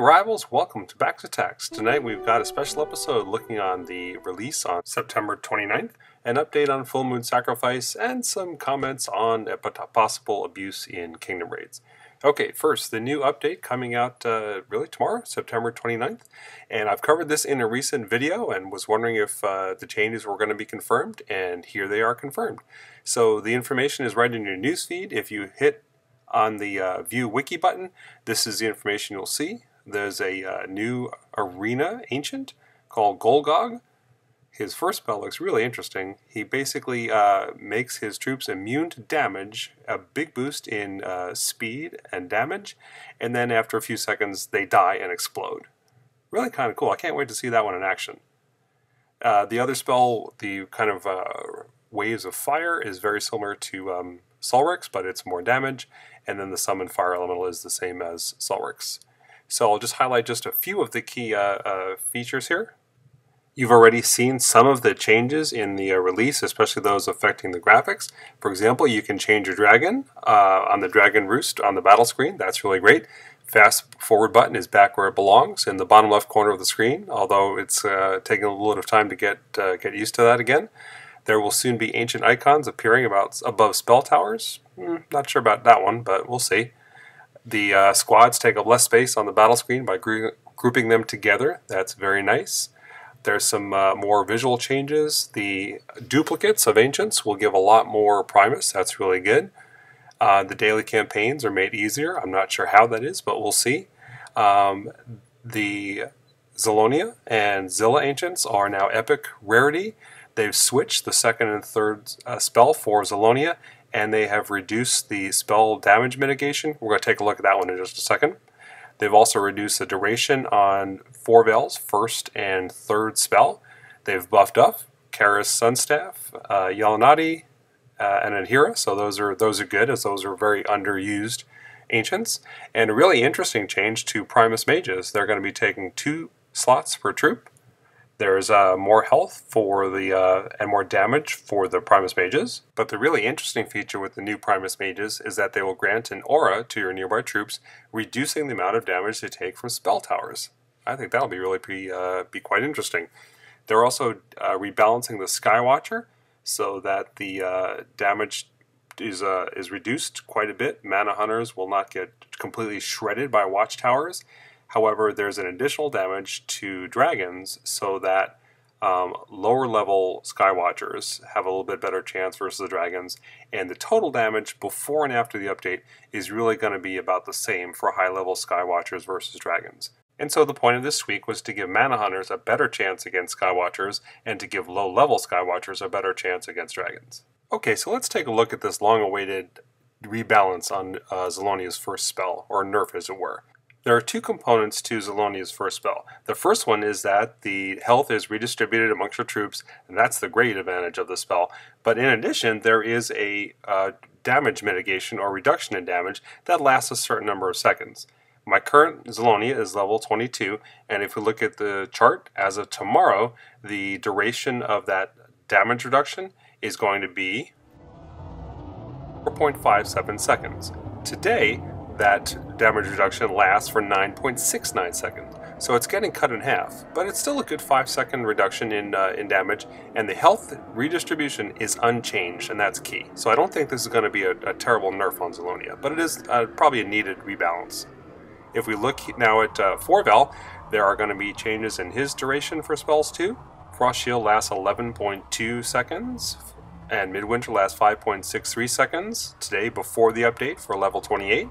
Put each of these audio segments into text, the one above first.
rivals, welcome to Back to Text. Tonight we've got a special episode looking on the release on September 29th, an update on Full Moon Sacrifice, and some comments on a possible abuse in Kingdom Raids. Okay, first, the new update coming out really tomorrow, September 29th, and I've covered this in a recent video and was wondering if the changes were going to be confirmed, and here they are confirmed. So the information is right in your newsfeed. If you hit on the View Wiki button, this is the information you'll see. There's a new arena ancient called Golgog. His first spell looks really interesting. He basically makes his troops immune to damage, a big boost in speed and damage, and then after a few seconds they die and explode. Really kind of cool. I can't wait to see that one in action. The other spell, the kind of Waves of Fire, is very similar to Sulric's, but it's more damage, and then the Summon Fire Elemental is the same as Sulric's. So I'll just highlight just a few of the key features here. You've already seen some of the changes in the release, especially those affecting the graphics. For example, you can change your dragon on the dragon roost on the battle screen. That's really great. Fast forward button is back where it belongs in the bottom left corner of the screen, although it's taking a little bit of time to get used to that again. There will soon be ancient icons appearing above spell towers. Not sure about that one, but we'll see. The squads take up less space on the battle screen by grouping them together. That's very nice. There's some more visual changes. The duplicates of ancients will give a lot more Primus. That's really good. The daily campaigns are made easier. I'm not sure how that is, but we'll see. The Zalonia and Zilla ancients are now epic rarity. They've switched the second and third spell for Zalonia, and they have reduced the spell damage mitigation. We're going to take a look at that one in just a second. They've also reduced the duration on Forvel's first and third spell. They've buffed up Kara's Sunstaff, Yalanati, and Anhira, so those are good, as those are very underused ancients. And a really interesting change to Primus Mages. They're going to be taking 2 slots per troop. There's more health for the and more damage for the Primus Mages. But the really interesting feature with the new Primus Mages is that they will grant an aura to your nearby troops, reducing the amount of damage they take from spell towers. I think that'll be really be quite interesting. They're also rebalancing the Skywatcher so that the damage is reduced quite a bit. Mana Hunters will not get completely shredded by watchtowers. However, there's an additional damage to dragons so that lower level Skywatchers have a little bit better chance versus the dragons, and the total damage before and after the update is really going to be about the same for high level Skywatchers versus dragons. And so the point of this tweak was to give Mana Hunters a better chance against Skywatchers and to give low level Skywatchers a better chance against dragons. Okay, so let's take a look at this long awaited rebalance on Zalonia's first spell, or nerf as it were. There are 2 components to Zalonia's first spell. The first one is that the health is redistributed amongst your troops, and that's the great advantage of the spell. But in addition, there is a damage mitigation or reduction in damage that lasts a certain number of seconds. My current Zalonia is level 22, and if we look at the chart, as of tomorrow, the duration of that damage reduction is going to be 4.57 seconds. Today, that damage reduction lasts for 9.69 seconds. So it's getting cut in half, but it's still a good 5-second reduction in damage, and the health redistribution is unchanged, and that's key. So I don't think this is going to be a terrible nerf on Zalonia, but it is probably a needed rebalance. If we look now at Forvel, there are going to be changes in his duration for spells too. Frost Shield lasts 11.2 seconds, and Midwinter lasts 5.63 seconds today before the update for level 28.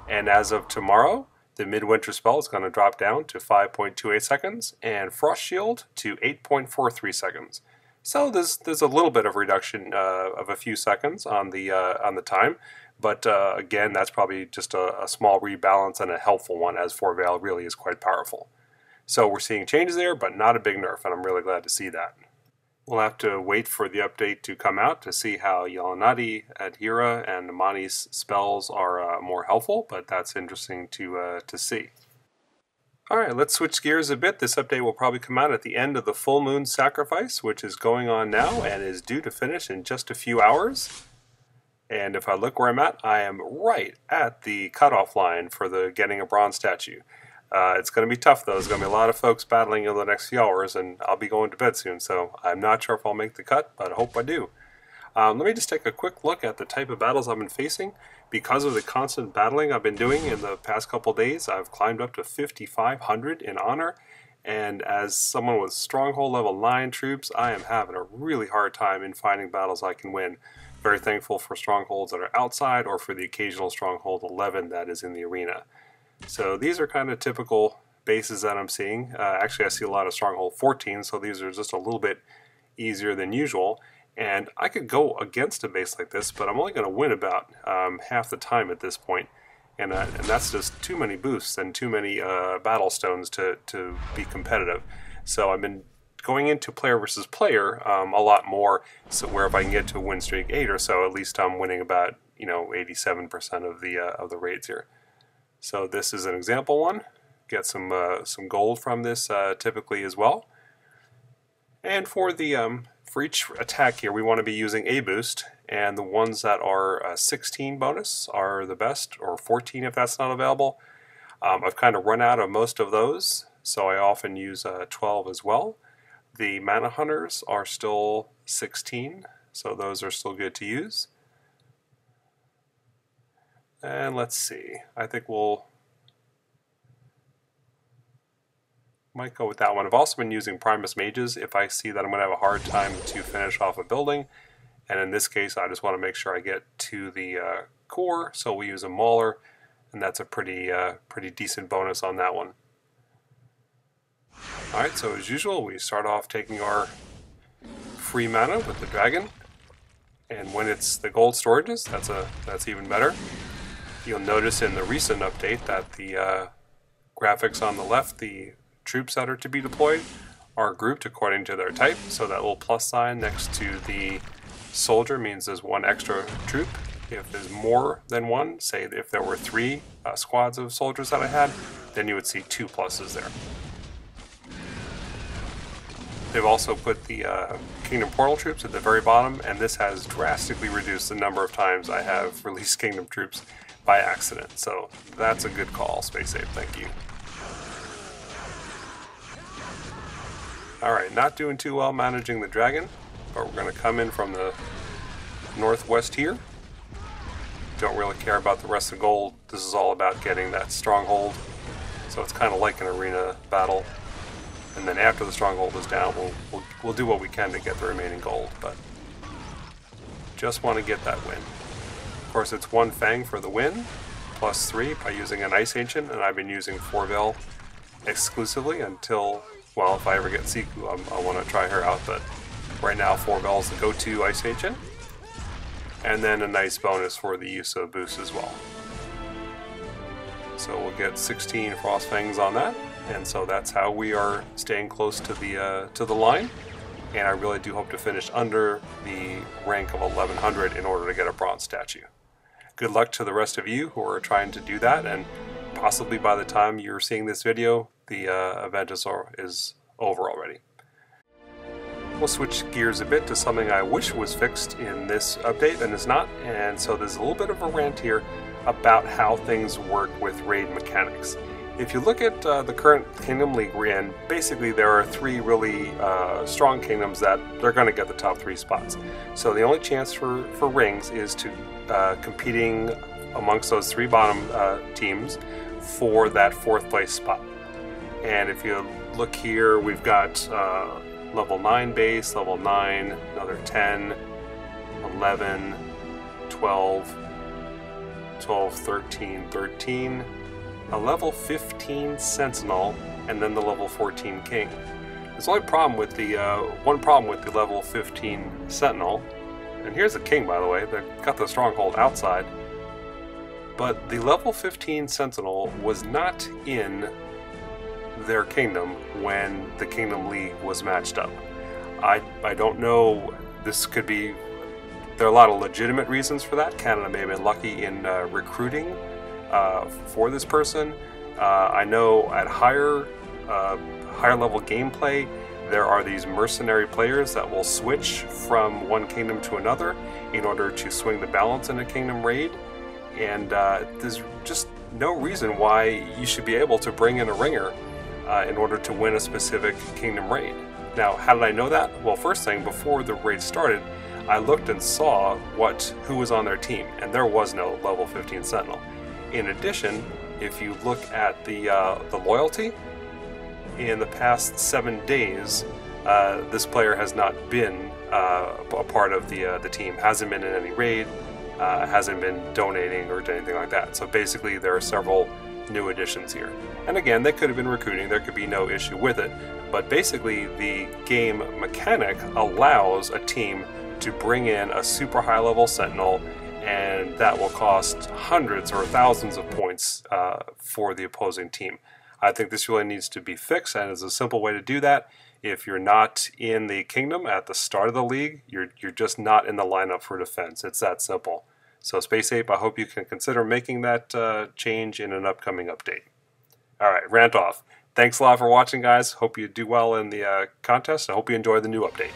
And as of tomorrow, the Midwinter spell is going to drop down to 5.28 seconds, and Frost Shield to 8.43 seconds. So there's a little bit of reduction of a few seconds on the time, but again, that's probably just a small rebalance and a helpful one, as Forvel really is quite powerful. So we're seeing changes there, but not a big nerf, and I'm really glad to see that. We'll have to wait for the update to come out to see how Yalanati, Anhira, and Amani's spells are more helpful, but that's interesting to see. Alright, let's switch gears a bit. This update will probably come out at the end of the Full Moon Sacrifice, which is going on now and is due to finish in just a few hours. And if I look where I'm at, I am right at the cutoff line for the getting a bronze statue. It's going to be tough though. There's going to be a lot of folks battling in the next few hours, and I'll be going to bed soon, so I'm not sure if I'll make the cut, but I hope I do. Let me just take a quick look at the type of battles I've been facing. Because of the constant battling I've been doing in the past couple days, I've climbed up to 5,500 in honor, and as someone with stronghold level 9 troops, I am having a really hard time in finding battles I can win. Very thankful for strongholds that are outside, or for the occasional stronghold 11 that is in the arena. So these are kind of typical bases that I'm seeing. Actually, I see a lot of stronghold 14, so these are just a little bit easier than usual. And I could go against a base like this, but I'm only going to win about half the time at this point. And that's just too many boosts and too many battle stones to be competitive. So I've been going into player versus player a lot more, so where if I can get to win streak 8 or so, at least I'm winning about 87% of the raids here. So this is an example one. Get some gold from this typically as well. And for each attack here, we want to be using a boost, and the ones that are 16 bonus are the best, or 14 if that's not available. I've kind of run out of most of those, so I often use 12 as well. The mana hunters are still 16, so those are still good to use. And let's see, I think might go with that one. I've also been using Primus Mages if I see that I'm going to have a hard time to finish off a building. And in this case, I just want to make sure I get to the core, so we use a Mauler, and that's a pretty decent bonus on that one. Alright, so as usual, we start off taking our free mana with the dragon. And when it's the gold storages, that's even better. You'll notice in the recent update that the graphics on the left, the troops that are to be deployed, are grouped according to their type. So that little plus sign next to the soldier means there's one extra troop. If there's more than one, say if there were 3 squads of soldiers that I had, then you would see 2 pluses there. They've also put the Kingdom Portal troops at the very bottom, and this has drastically reduced the number of times I have released Kingdom troops by accident. So that's a good call, Space Ape, thank you. Alright, not doing too well managing the dragon, but we're going to come in from the northwest here. Don't really care about the rest of the gold. This is all about getting that stronghold. So it's kind of like an arena battle. And then after the stronghold is down, we'll do what we can to get the remaining gold, but just want to get that win. Of course, it's 1 Fang for the win, plus 3 by using an Ice Ancient, and I've been using 4-Vel exclusively until, well, if I ever get Siku, I want to try her out, but right now 4-Vel is the go-to Ice Ancient. And then a nice bonus for the use of boost as well. So we'll get 16 Frost Fangs on that, and so that's how we are staying close to the line. And I really do hope to finish under the rank of 1100 in order to get a bronze statue. Good luck to the rest of you who are trying to do that, and possibly by the time you're seeing this video, the event is over already. We'll switch gears a bit to something I wish was fixed in this update and is not, and so there's a little bit of a rant here about how things work with raid mechanics. If you look at the current Kingdom League we're in, basically there are 3 really strong kingdoms that they're going to get the top 3 spots. So the only chance for rings is to competing amongst those 3 bottom teams for that 4th place spot. And if you look here, we've got level 9 base, level 9, another 10, 11, 12, 12, 13, 13, a level 15 Sentinel, and then the level 14 King. There's only problem with the one problem with the level 15 Sentinel, and here's the King, by the way. They've got the stronghold outside, but the level 15 Sentinel was not in their kingdom when the Kingdom League was matched up. I don't know, this could be, there are a lot of legitimate reasons for that. Canada may have been lucky in recruiting for this person. I know at higher level gameplay, there are these mercenary players that will switch from one kingdom to another in order to swing the balance in a kingdom raid, and there's just no reason why you should be able to bring in a ringer in order to win a specific kingdom raid. Now, how did I know that? Well, first thing, before the raid started, I looked and saw who was on their team, and there was no level 15 Sentinel. In addition, if you look at the loyalty, in the past 7 days, this player has not been a part of the team, hasn't been in any raid, hasn't been donating or anything like that. So basically there are several new additions here. And again, they could have been recruiting, there could be no issue with it, but basically the game mechanic allows a team to bring in a super high level Sentinel, and that will cost hundreds or thousands of points for the opposing team. I think this really needs to be fixed, and there's a simple way to do that. If you're not in the kingdom at the start of the league, you're just not in the lineup for defense. It's that simple. So Space Ape, I hope you can consider making that change in an upcoming update. All right, rant off. Thanks a lot for watching, guys. Hope you do well in the contest. I hope you enjoy the new update.